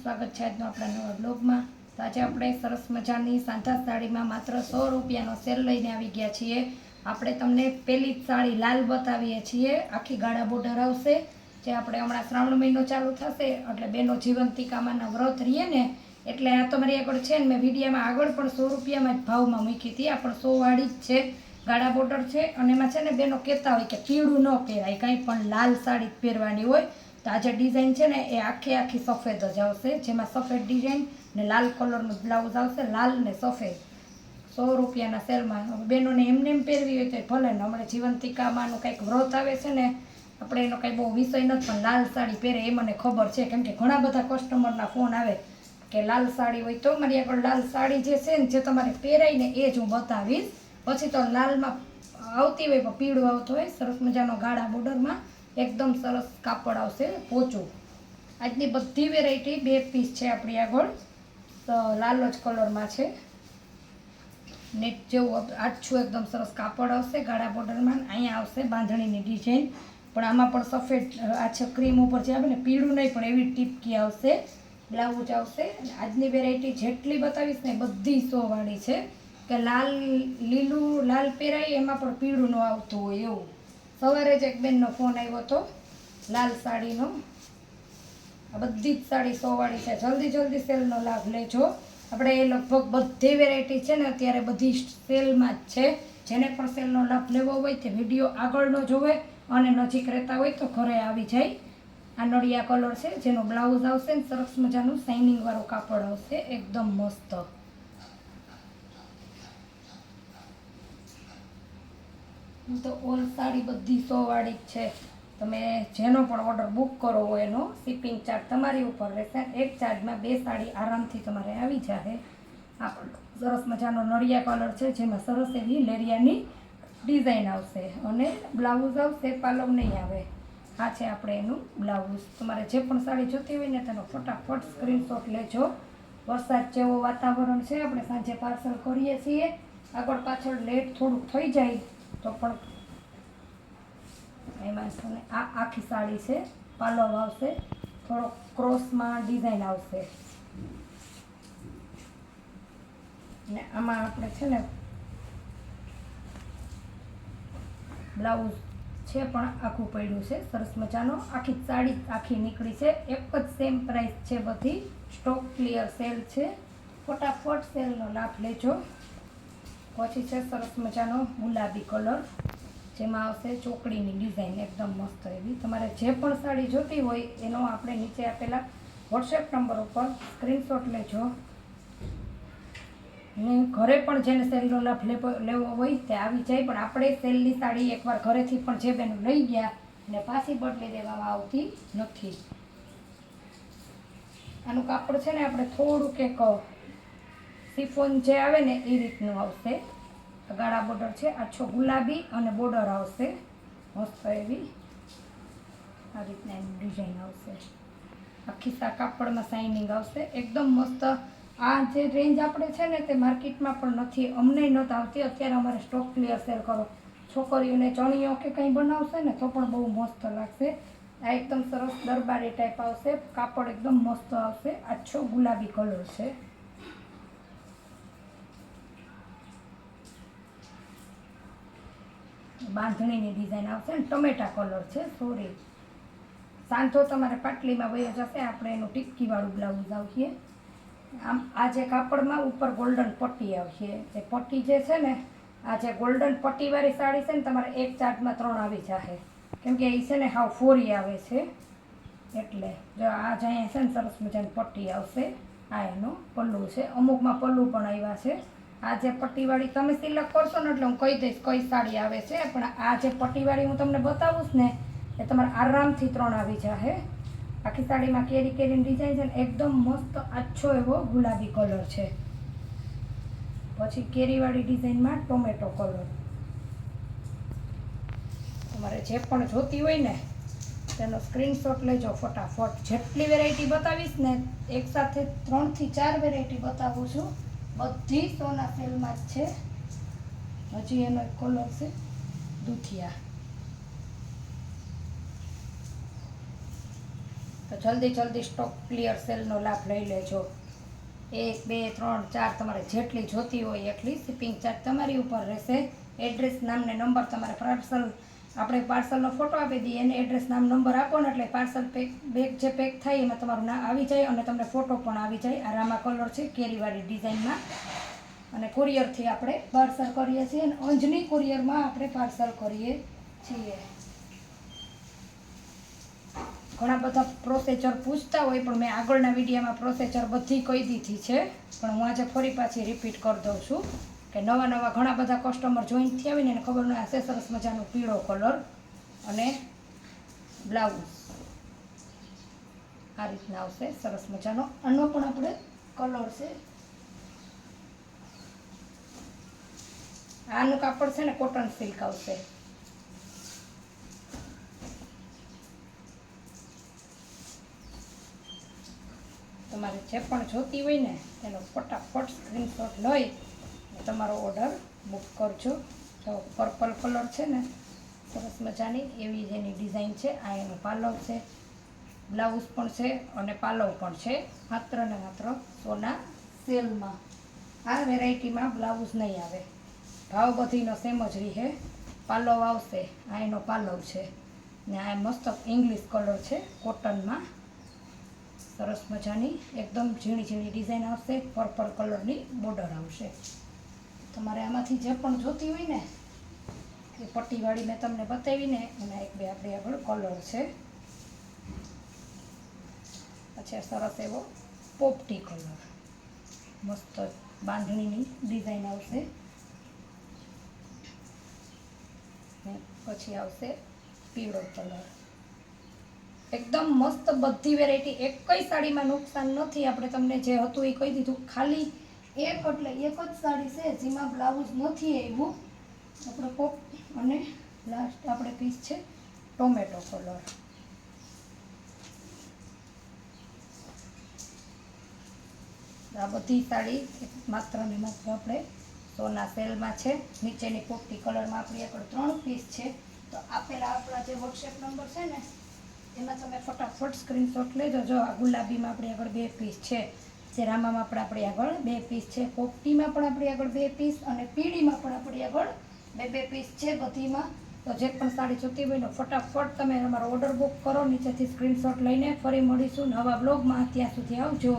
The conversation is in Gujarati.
સ્વાગત છે આજનો આપણા નવા બ્લોગમાં. તો આજે આપણે સરસ મજાની સાંધા સાડીમાં માત્ર 100 રૂપિયાનો સેલ લઈને આવી ગયા છીએ. આપણે તમને પહેલી જ સાડી લાલ બતાવીએ છીએ. આખી ગાળા બોર્ડર આવશે, જે આપણે હમણાં શ્રાવણ મહિનો ચાલુ થશે એટલે બેનો જીવંતિકામાંના વ્રત રહીએ ને, એટલે આ તમારી આગળ છે ને. મેં વિડીયોમાં આગળ પણ 100 રૂપિયામાં જ ભાવમાં મૂકી હતી. આ પણ 100 વાળી જ છે, ગાળા બોર્ડર છે. અને એમાં છે ને બેનો કહેતા હોય કે પીળું ન પહેરાય, કાંઈ પણ લાલ સાડી જ પહેરવાની હોય. તો આ જે ડિઝાઇન છે ને એ આખી સફેદ જ આવશે, જેમાં સફેદ ડિઝાઇન ને લાલ કલરનું બ્લાઉઝ આવશે, લાલ ને સફેદ. 100 રૂપિયાના સેલમાં. બહેનોને એમને એમ પહેરવી હોય તો ભલે ને, હમણાં જીવંતિકામાંનું કંઈક વ્રત આવે છે ને, આપણે એનો કંઈ બહુ વિષય નથી, પણ લાલ સાડી પહેરે એ મને ખબર છે, કેમ કે ઘણા બધા કસ્ટમરના ફોન આવે કે લાલ સાડી હોય. તો મારી આગળ લાલ સાડી જે છે ને, જે તમારે પહેરાય ને એ જ હું બતાવીશ. પછી તો લાલમાં આવતી હોય પણ પીળું આવતું હોય, સરસ મજાનો ગાળા બોર્ડરમાં એકદમ સરસ કાપડ આવશે પોચું. આજની બધી વેરાયટી 2 પીસ છે આપણી આગળ. તો લાલ જ કલરમાં છે, નેટ જેવું આછું એકદમ સરસ કાપડ આવશે ગાળા બોર્ડરમાં. અહીંયા આવશે બાંધણીની ડિઝાઇન, પણ આમાં પણ સફેદ આ છે ક્રીમ ઉપર જે આવે ને, પીળું નહીં પણ એવી ટીપકી આવશે. બ્લાઉઝ આવશે. આજની વેરાયટી જેટલી બતાવીશ ને બધી 100 વાળી છે, કે લાલ લીલું લાલ પહેરાય એમાં પણ પીળું ન આવતું હોય એવું. સવારે જ એક બેનનો ફોન આવ્યો હતો લાલ સાડીનો. આ બધી જ સાડી 100 વાળી છે. જલ્દી સેલનો લાભ લેજો. આપણે એ લગભગ બધી વેરાયટી છે ને અત્યારે બધી સેલમાં જ છે. જેને પણ સેલનો લાભ લેવો હોય તે વિડીયો આગળનો જોવે અને નજીક રહેતા હોય તો ઘરે આવી જાય. આ નળિયા કલર છે, જેનો બ્લાઉઝ આવશે ને સરસ મજાનું શાઇનિંગ વાળું કાપડ આવશે, એકદમ મસ્ત. તો ઓલ સાડી બધી 100 વાળી જ છે. તમે જેનો પણ ઓર્ડર બુક કરો હોય એનો શિપિંગ ચાર્જ તમારી ઉપર રહેશે. એક ચાર્જમાં 2 સાડી આરામથી તમારે આવી જશે. આ પણ સરસ મજાનો નળિયા કલર છે, જેમાં સરસ એવી લેરિયાની ડિઝાઇન આવશે અને બ્લાઉઝ આવશે, પાલવ નહીં આવે. આ છે આપણે એનું બ્લાઉઝ. તમારે જે પણ સાડી જોતી હોય ને તેનો ફટાફટ સ્ક્રીનશોટ લેજો. વરસાદ જેવો વાતાવરણ છે, આપણે સાંજે પાર્સલ કરીએ છીએ. આગળ પાછળ લેટ થોડુંક થઈ જાય તો પણ એમાં આ આખી સાડી છે, પાલવ આવશે, થોડો ક્રોસમાં ડિઝાઇન આવશે. ને આમાં આપણે છે ને બ્લાઉઝ છે પણ આખું પડ્યું છે સરસ મજાનો. આખી સાડી આખી નીકળી છે. એક જ સેમ પ્રાઇસ છે બધી. સ્ટોક ક્લિયર સેલ છે. ફટાફટ સેલનો લાભ લેજો. પછી છે સરસ મજાનો ગુલાબી કલર, જેમાં આવશે ચોકડીની ડિઝાઇન એકદમ મસ્ત એવી. તમારે જે પણ સાડી જોતી હોય એનો આપણે નીચે આપેલા વોટ્સએપ નંબર ઉપર સ્ક્રીનશોટ લેજો. ને ઘરે પણ જેને સેલનો લાભ લેવો હોય તે આવી જાય. પણ આપણે સેલની સાડી એકવાર ઘરેથી પણ જે બેનો લઈ ગયા ને પાછી બદલી દેવામાં આવતી નથી. આનું કાપડ છે ને આપણે થોડુંક એક સિફોન જે આવે ને એ રીતનું આવશે. ગાળા બોર્ડર છે, આછો ગુલાબી અને બોર્ડર આવશે મસ્ત એવી. આ રીતના એની ડિઝાઇન આવશે. આખી કાપડમાં શાઇનિંગ આવશે, એકદમ મસ્ત. આ જે રેન્જ આપણે છે ને તે માર્કેટમાં પણ નથી, અમને નહોતી આવતી. અત્યારે અમારે સ્ટોક ક્લિયર સેલ કરો. છોકરીઓને ચણિયો કે કંઈ બનાવશે ને તો પણ બહુ મસ્ત લાગશે. આ એકદમ સરસ દરબારી ટાઈપ આવશે. કાપડ એકદમ મસ્ત આવશે. આછો ગુલાબી કલર છે. બાંધણીની ડિઝાઇન આવશે ને ટમેટા કલર છે. સોરી, સાંધો તમારે પાટલીમાં વયો જશે. આપણે એનું ટીપકીવાળું બ્લાઉઝ આવશે. આમ આ જે કાપડમાં ઉપર ગોલ્ડન પટ્ટી આવશે. એ પટ્ટી જે છે ને, આ જે ગોલ્ડન પટ્ટીવાળી સાડી છે ને, તમારે એક ચાર્જમાં 3 આવી જશે, કેમ કે એ છે ને હાવ ફોરી આવે છે. એટલે જો આ જ અહીંયા છે ને સરસ મજાની પટ્ટી આવશે. આ એનો પલ્લુ છે. અમુકમાં પલ્લુ પણ આવ્યા છે. આ જે પટ્ટીવાળી તમે સિલેક્ટ કરશો ને એટલે હું કહી દઈશ કઈ સાડી આવે છે. પણ આ જે પટ્ટીવાળી હું તમને બતાવું ને એ તમારે આરામથી 3 આવી જશે. આખી સાડીમાં કેરીની ડિઝાઇન છે ને, એકદમ મસ્ત આછો એવો ગુલાબી કલર છે. પછી કેરીવાળી ડિઝાઇનમાં ટોમેટો કલર. તમારે જે પણ જોતી હોય ને તેનો સ્ક્રીનશોટ લેજો ફટાફટ. જેટલી વેરાયટી બતાવીશ ને, એક સાથે 3 થી 4 વેરાયટી બતાવું છું. બધી 100ના સેલમાં જ છે. હજી એનો એક કલર છે દૂધિયા. તો તો જલ્દી સ્ટોક ક્લિયર સેલનો લાભ લઈ લેજો. 1 2 3 4 તમારે જેટલી જોતી હોય એટલી. શિપિંગ ચાર્જ તમારી ઉપર રહેશે. એડ્રેસ નામ ને નંબર તમારે આપણે પાર્સલનો ફોટો આપી દઈએ અને એડ્રેસ નામ નંબર આપો ને એટલે પાર્સલ બેગ જે પેક થાય એમાં તમારું નામ આવી જાય અને તમને ફોટો પણ આવી જાય. આ રામા કલર છે કેરીવાળી ડિઝાઇનમાં. અને કુરિયરથી આપણે પાર્સલ કરીએ છીએ અને અંજની કુરિયરમાં આપણે પાર્સલ કરીએ છીએ. ઘણા બધા પ્રોસેસર પૂછતા હોય પણ મેં આગળના વિડીયોમાં પ્રોસેસર બધી કહી દીધી છે, પણ હું આજે ફરી પાછી રિપીટ કરી દઉં છું કે નવા ઘણા બધા કસ્ટમર જોઈન થયા હોય ને એને ખબર ન હશે. સરસ મજાનો પીળો કલર અને બ્લાઉઝ આ રીતના આવશે. સરસ મજાનો આનો પણ આપણે કલર છે. આનું કાપડ છે ને કોટન સિલ્ક આવશે. તમારે જે પણ જોતી હોય ને એનો ફટાફટ સ્ક્રીનશોટ લઈ તમારો ઓર્ડર બુક કરજો. તો પર્પલ કલર છે ને સરસ મજાની એવી જેની ડિઝાઇન છે. આ એનો પાલવ છે, બ્લાઉઝ પણ છે અને પાલવ પણ છે. માત્ર ને માત્ર સોના સેલમાં. આ વેરાયટીમાં બ્લાઉઝ નહીં આવે. ભાવ બધીનો સેમ જ રહે. પાલવ આવશે. આ એનો પાલવ છે ને આ મસ્ત ઇંગ્લિશ કલર છે કોટનમાં. સરસ મજાની એકદમ ઝીણી ડિઝાઇન આવશે. પર્પલ કલરની બોર્ડર આવશે. તમારે આમાંથી જે પણ જોતી હોય ને એ પટ્ટીવાળી મેં તમને બતાવીને એના એક બે આપણી આગળ કલર છે. પછી સરસ એવો પોપટી કલર, મસ્ત બાંધણીની ડિઝાઇન આવશે. પછી આવશે પીળો કલર. એકદમ મસ્ત બધી વેરાયટી. એક જ સાડીમાં નુકસાન નથી. આપણે તમને જે હતું એ કહી દીધું. ખાલી એક એટલે એક જ સાડી છે જેમાં બ્લાઉઝ નથી આવ્યું. આપણે પોપ અને લાસ્ટ આપણે પીસ છે ટોમેટો કલર. આ બધી સાડી માત્ર ને માત્ર આપણે સોના સેલમાં છે. નીચેની પોપટી કલરમાં આપણી આગળ 3 પીસ છે. તો આપેલા આપણા જે વોટ્સએપ નંબર છે ને એમાં તમે ફટાફટ સ્ક્રીનશોટ લેજો. જો આ ગુલાબીમાં આપણી આગળ 2 પીસ છે. જે રામામાં પણ આપણી આગળ 2 પીસ છે. પોપટીમાં પણ આપણી આગળ 2 પીસ અને પીળીમાં પણ આપણી આગળ 2 પીસ છે બધીમાં. તો જે પણ સાડી જોતી હોય ને ફટાફટ તમે તમારો ઓર્ડર બુક કરો નીચેથી સ્ક્રીનશોટ લઈને. ફરી મળીશું નવા બ્લોગમાં. ત્યાં સુધી આવજો.